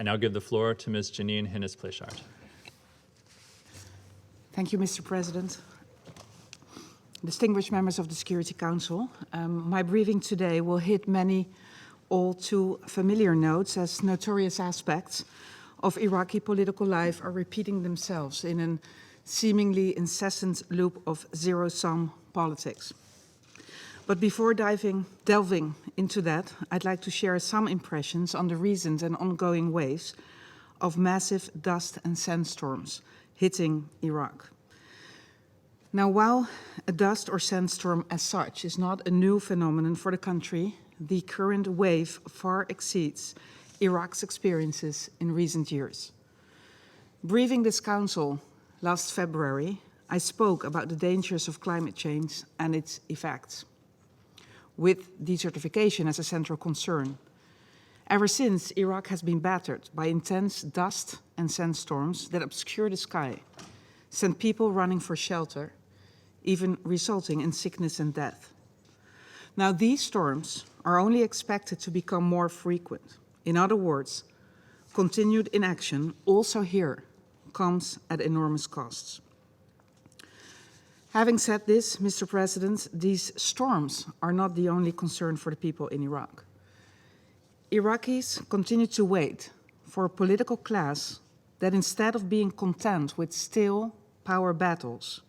I now give the floor to Ms. Jeanine Hennis-Plasschaert. Thank you, Mr. President. Distinguished members of the Security Council, my briefing today will hit many all too familiar notes as notorious aspects of Iraqi political life are repeating themselves in a seemingly incessant loop of zero-sum politics. But before delving into that, I'd like to share some impressions on the recent and ongoing waves of massive dust and sandstorms hitting Iraq. Now, while a dust or sandstorm as such is not a new phenomenon for the country, the current wave far exceeds Iraq's experiences in recent years. Briefing this council last February, I spoke about the dangers of climate change and its effects, with desertification as a central concern. Ever since, Iraq has been battered by intense dust and sandstorms that obscure the sky, send people running for shelter, even resulting in sickness and death. Now, these storms are only expected to become more frequent. In other words, continued inaction also here comes at enormous costs. Having said this, Mr. President, these storms are not the only concern for the people in Iraq. Iraqis continue to wait for a political class that instead of being content with still power battles,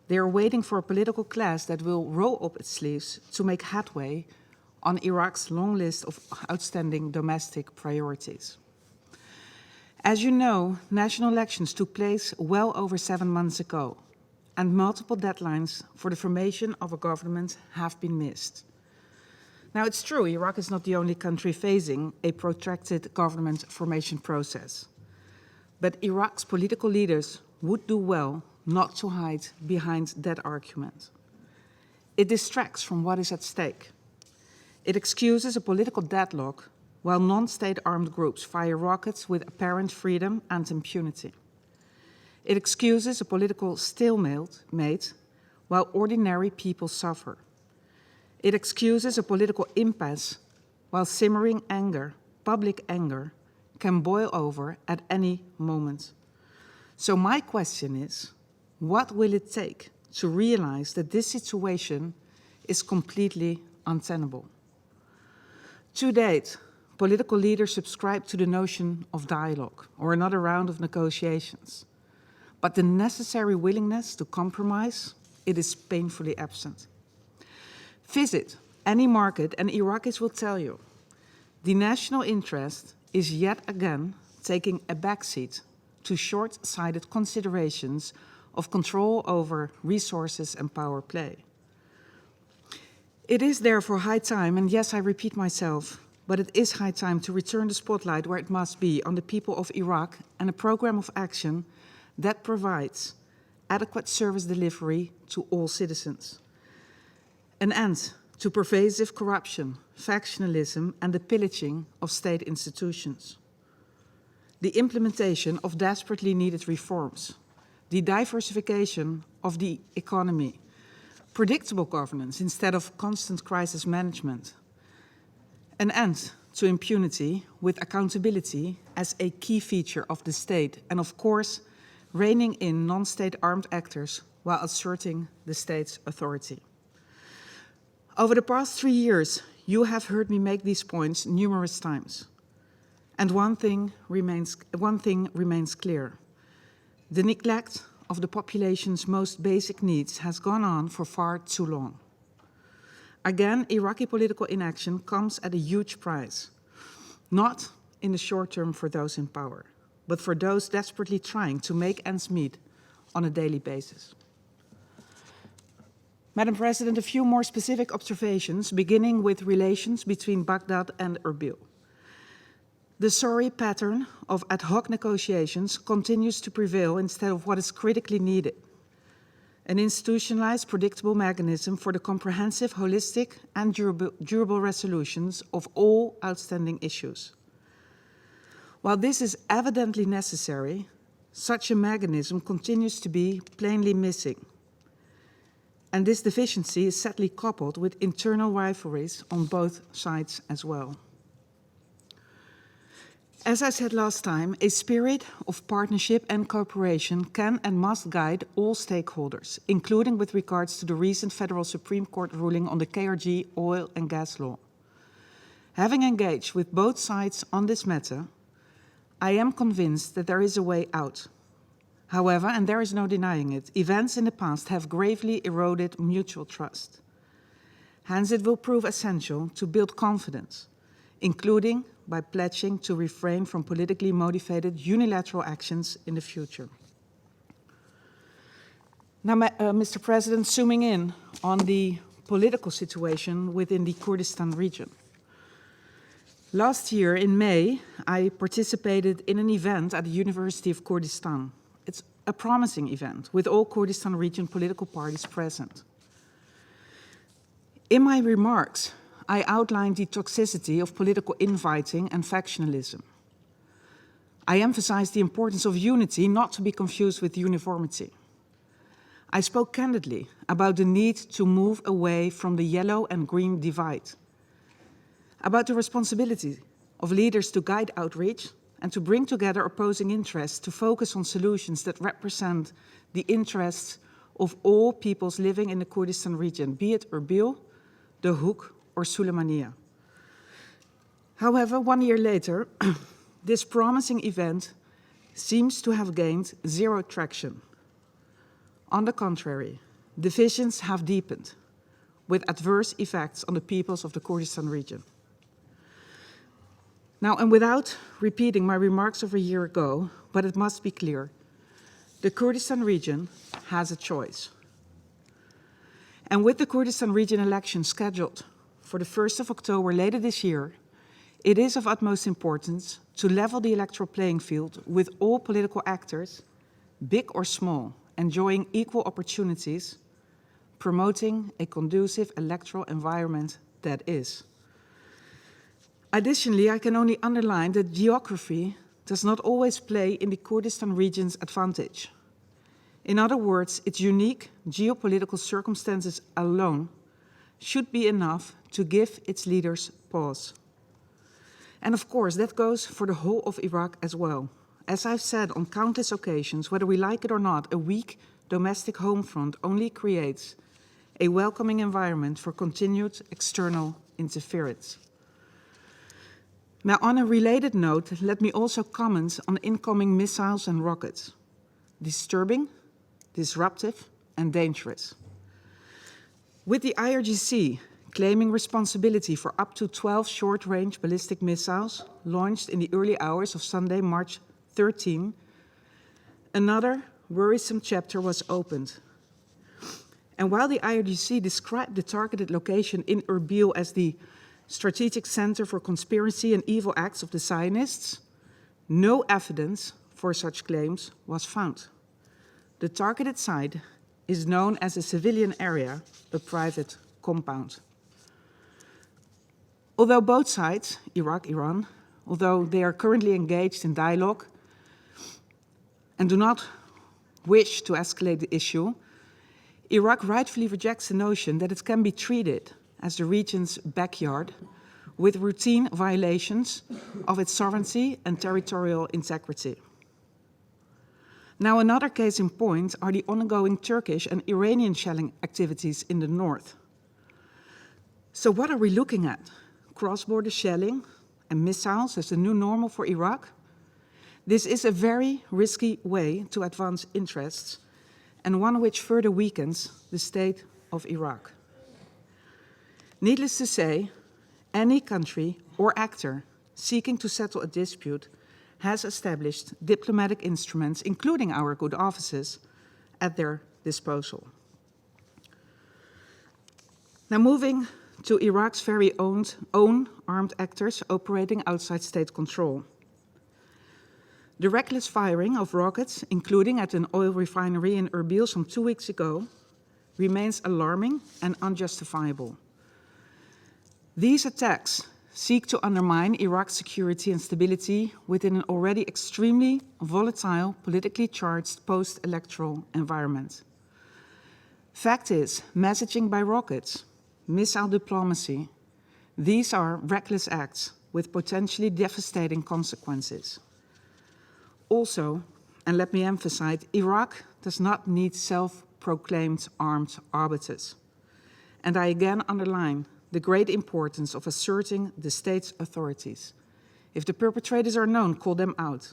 they are waiting for a political class that will roll up its sleeves to make headway on Iraq's long list of outstanding domestic priorities. As you know, national elections took place well over 7 months ago, and multiple deadlines for the formation of a government have been missed. Now, it's true, Iraq is not the only country facing a protracted government formation process. But Iraq's political leaders would do well not to hide behind that argument. It distracts from what is at stake. It excuses a political deadlock while non-state armed groups fire rockets with apparent freedom and impunity. It excuses a political stalemate while ordinary people suffer. It excuses a political impasse while simmering anger, public anger, can boil over at any moment. So my question is, what will it take to realize that this situation is completely untenable? To date, political leaders subscribe to the notion of dialogue or another round of negotiations. But the necessary willingness to compromise, it is painfully absent. Visit any market and Iraqis will tell you, the national interest is yet again taking a backseat to short-sighted considerations of control over resources and power play. It is therefore high time, and yes, I repeat myself, but it is high time to return the spotlight where it must be on the people of Iraq and a program of action that provides adequate service delivery to all citizens. An end to pervasive corruption, factionalism, and the pillaging of state institutions. The implementation of desperately needed reforms. The diversification of the economy, predictable governance instead of constant crisis management, an end to impunity with accountability as a key feature of the state, and of course, reining in non-state armed actors while asserting the state's authority. Over the past 3 years, you have heard me make these points numerous times. And one thing remains clear. The neglect of the population's most basic needs has gone on for far too long. Again, Iraqi political inaction comes at a huge price, not in the short term for those in power, but for those desperately trying to make ends meet on a daily basis. Madam President, a few more specific observations, beginning with relations between Baghdad and Erbil. The sorry pattern of ad hoc negotiations continues to prevail instead of what is critically needed. An institutionalized, predictable mechanism for the comprehensive, holistic, and durable resolutions of all outstanding issues. While this is evidently necessary, such a mechanism continues to be plainly missing. And this deficiency is sadly coupled with internal rivalries on both sides as well. As I said last time, a spirit of partnership and cooperation can and must guide all stakeholders, including with regards to the recent Federal Supreme Court ruling on the KRG oil and gas law. Having engaged with both sides on this matter, I am convinced that there is a way out. However, and there is no denying it, events in the past have gravely eroded mutual trust. Hence, it will prove essential to build confidence, including by pledging to refrain from politically motivated unilateral actions in the future. Now, Mr. President, zooming in on the political situation within the Kurdistan region. Last year in May, I participated in an event at the University of Kurdistan. It's a promising event with all Kurdistan region political parties present. In my remarks, I outlined the toxicity of political infighting and factionalism. I emphasized the importance of unity, not to be confused with uniformity. I spoke candidly about the need to move away from the yellow and green divide, about the responsibility of leaders to guide outreach and to bring together opposing interests to focus on solutions that represent the interests of all peoples living in the Kurdistan region, be it Erbil, the Houk, or Suleymaniye. However, 1 year later, this promising event seems to have gained zero traction. On the contrary, divisions have deepened, with adverse effects on the peoples of the Kurdistan region. Now, and without repeating my remarks of a year ago, but it must be clear, the Kurdistan region has a choice. And with the Kurdistan region election scheduled for the 1st of October later this year, it is of utmost importance to level the electoral playing field with all political actors, big or small, enjoying equal opportunities, promoting a conducive electoral environment that is. Additionally, I can only underline that geography does not always play in the Kurdistan region's advantage. In other words, its unique geopolitical circumstances alone should be enough to give its leaders pause. And of course, that goes for the whole of Iraq as well. As I've said on countless occasions, whether we like it or not, a weak domestic home front only creates a welcoming environment for continued external interference. Now, on a related note, let me also comment on incoming missiles and rockets. Disturbing, disruptive, and dangerous. With the IRGC claiming responsibility for up to 12 short-range ballistic missiles launched in the early hours of Sunday, March 13, another worrisome chapter was opened. And while the IRGC described the targeted location in Erbil as the strategic center for conspiracy and evil acts of the Zionists, no evidence for such claims was found. The targeted site is known as a civilian area, a private compound. Although both sides, Iraq, Iran, although they are currently engaged in dialogue and do not wish to escalate the issue, Iraq rightfully rejects the notion that it can be treated as the region's backyard with routine violations of its sovereignty and territorial integrity. Now, another case in point are the ongoing Turkish and Iranian shelling activities in the north. So what are we looking at? Cross-border shelling and missiles as the new normal for Iraq? This is a very risky way to advance interests and one which further weakens the state of Iraq. Needless to say, any country or actor seeking to settle a dispute has established diplomatic instruments, including our good offices, at their disposal. Now, moving to Iraq's very own armed actors operating outside state control. The reckless firing of rockets, including at an oil refinery in Erbil some 2 weeks ago, remains alarming and unjustifiable. These attacks seek to undermine Iraq's security and stability within an already extremely volatile, politically charged post-electoral environment. Fact is, messaging by rockets, missile diplomacy, these are reckless acts with potentially devastating consequences. Also, and let me emphasize, Iraq does not need self-proclaimed armed arbiters. And I again underline the great importance of asserting the state's authorities. If the perpetrators are known, call them out.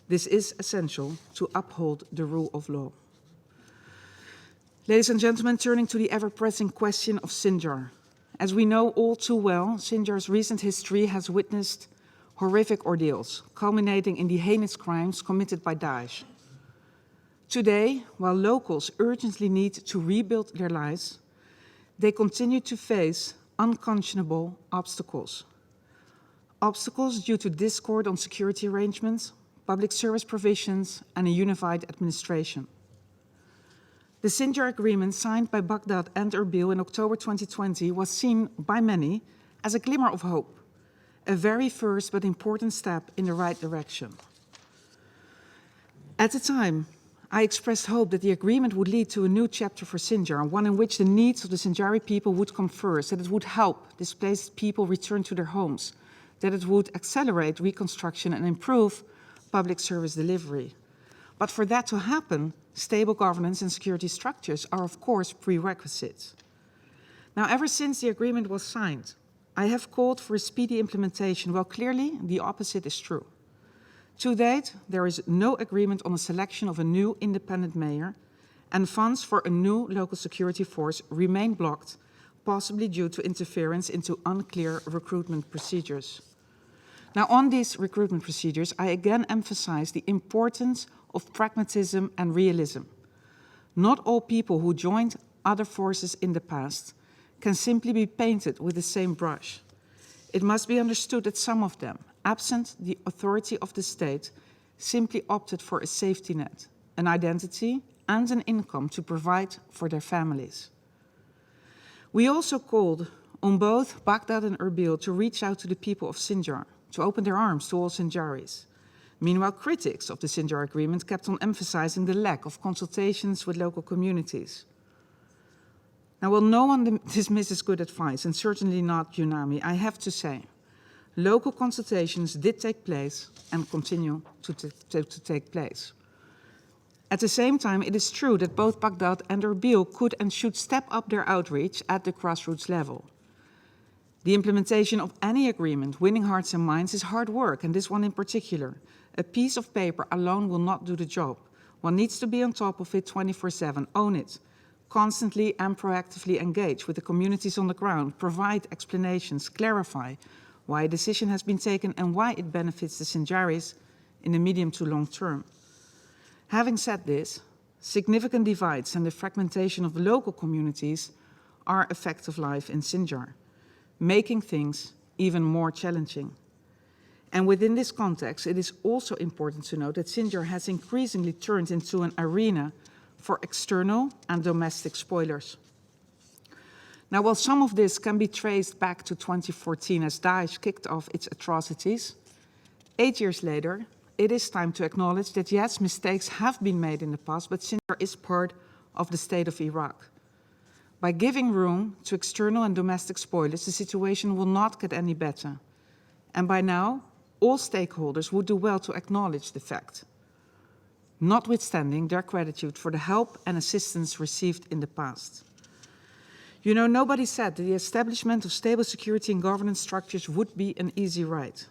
This is essential to uphold the rule of law. Ladies and gentlemen, turning to the ever-pressing question of Sinjar. As we know all too well, Sinjar's recent history has witnessed horrific ordeals, culminating in the heinous crimes committed by Daesh. Today, while locals urgently need to rebuild their lives, they continue to face unconscionable obstacles. Obstacles due to discord on security arrangements, public service provisions, and a unified administration. The Sinjar agreement signed by Baghdad and Erbil in October 2020 was seen by many as a glimmer of hope, a very first but important step in the right direction. At the time, I expressed hope that the agreement would lead to a new chapter for Sinjar, one in which the needs of the Sinjari people would come first, that it would help displaced people return to their homes, that it would accelerate reconstruction and improve public service delivery. But for that to happen, stable governance and security structures are of course prerequisites. Now, ever since the agreement was signed, I have called for a speedy implementation, while clearly the opposite is true. To date, there is no agreement on the selection of a new independent mayor, and funds for a new local security force remain blocked, possibly due to interference into unclear recruitment procedures. Now, on these recruitment procedures, I again emphasize the importance of pragmatism and realism. Not all people who joined other forces in the past can simply be painted with the same brush. It must be understood that some of them, absent the authority of the state, simply opted for a safety net, an identity, and an income to provide for their families. We also called on both Baghdad and Erbil to reach out to the people of Sinjar, to open their arms to all Sinjaris. Meanwhile, critics of the Sinjar agreement kept on emphasizing the lack of consultations with local communities. Now, while no one dismisses good advice, and certainly not UNAMI, I have to say, local consultations did take place and continue to take place. At the same time, it is true that both Baghdad and Erbil could and should step up their outreach at the grassroots level. The implementation of any agreement, winning hearts and minds, is hard work, and this one in particular. A piece of paper alone will not do the job. One needs to be on top of it 24/7, own it, constantly and proactively engage with the communities on the ground, provide explanations, clarify why a decision has been taken and why it benefits the Sinjaris in the medium to long term. Having said this, significant divides and the fragmentation of the local communities are a fact of life in Sinjar, making things even more challenging. And within this context, it is also important to note that Sinjar has increasingly turned into an arena for external and domestic spoilers. Now, while some of this can be traced back to 2014 as Daesh kicked off its atrocities, 8 years later, it is time to acknowledge that yes, mistakes have been made in the past, but Sinjar is part of the state of Iraq. By giving room to external and domestic spoilers, the situation will not get any better. And by now, all stakeholders would do well to acknowledge the fact, notwithstanding their gratitude for the help and assistance received in the past. You know, nobody said that the establishment of stable security and governance structures would be an easy ride.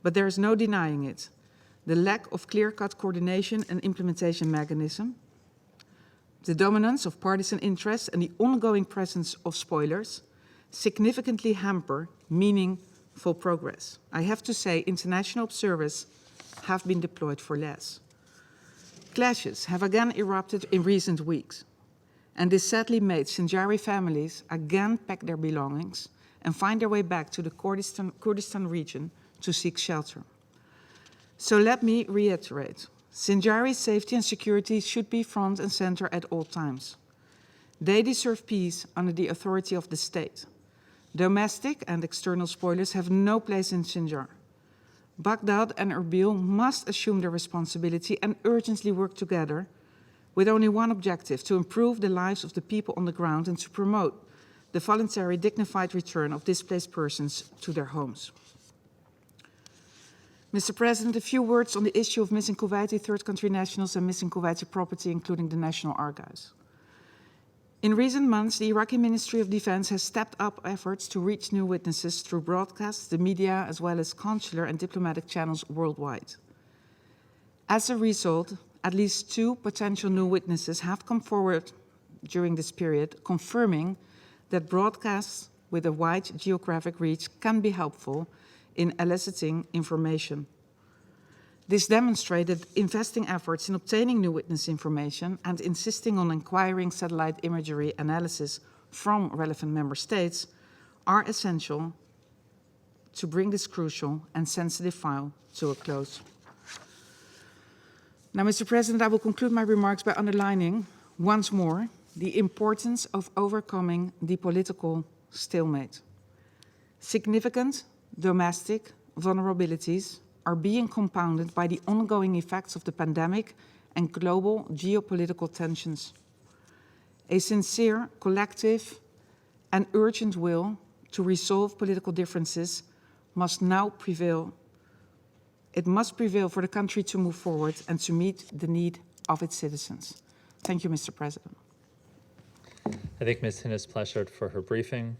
But there is no denying it. The lack of clear-cut coordination and implementation mechanism, the dominance of partisan interests and the ongoing presence of spoilers significantly hamper meaningful progress. I have to say, international observers have been deployed for less. Clashes have again erupted in recent weeks, and this sadly made Sinjari families again pack their belongings and find their way back to the Kurdistan region to seek shelter. So let me reiterate. Sinjari safety and security should be front and center at all times. They deserve peace under the authority of the state. Domestic and external spoilers have no place in Sinjar. Baghdad and Erbil must assume their responsibility and urgently work together with only one objective: to improve the lives of the people on the ground and to promote the voluntary, dignified return of displaced persons to their homes. Mr. President, a few words on the issue of missing Kuwaiti third country nationals and missing Kuwaiti property, including the National Archives. In recent months, the Iraqi Ministry of Defense has stepped up efforts to reach new witnesses through broadcasts, the media, as well as consular and diplomatic channels worldwide. As a result, at least 2 potential new witnesses have come forward during this period, confirming that broadcasts with a wide geographic reach can be helpful in eliciting information. This demonstrated investing efforts in obtaining new witness information and insisting on acquiring satellite imagery analysis from relevant member states are essential to bring this crucial and sensitive file to a close. Now, Mr. President, I will conclude my remarks by underlining once more the importance of overcoming the political stalemate. Significant domestic vulnerabilities are being compounded by the ongoing effects of the pandemic and global geopolitical tensions. A sincere, collective, and urgent will to resolve political differences must now prevail. It must prevail for the country to move forward and to meet the need of its citizens. Thank you, Mr. President. I thank Ms. Hennis-Plasschaert for her briefing.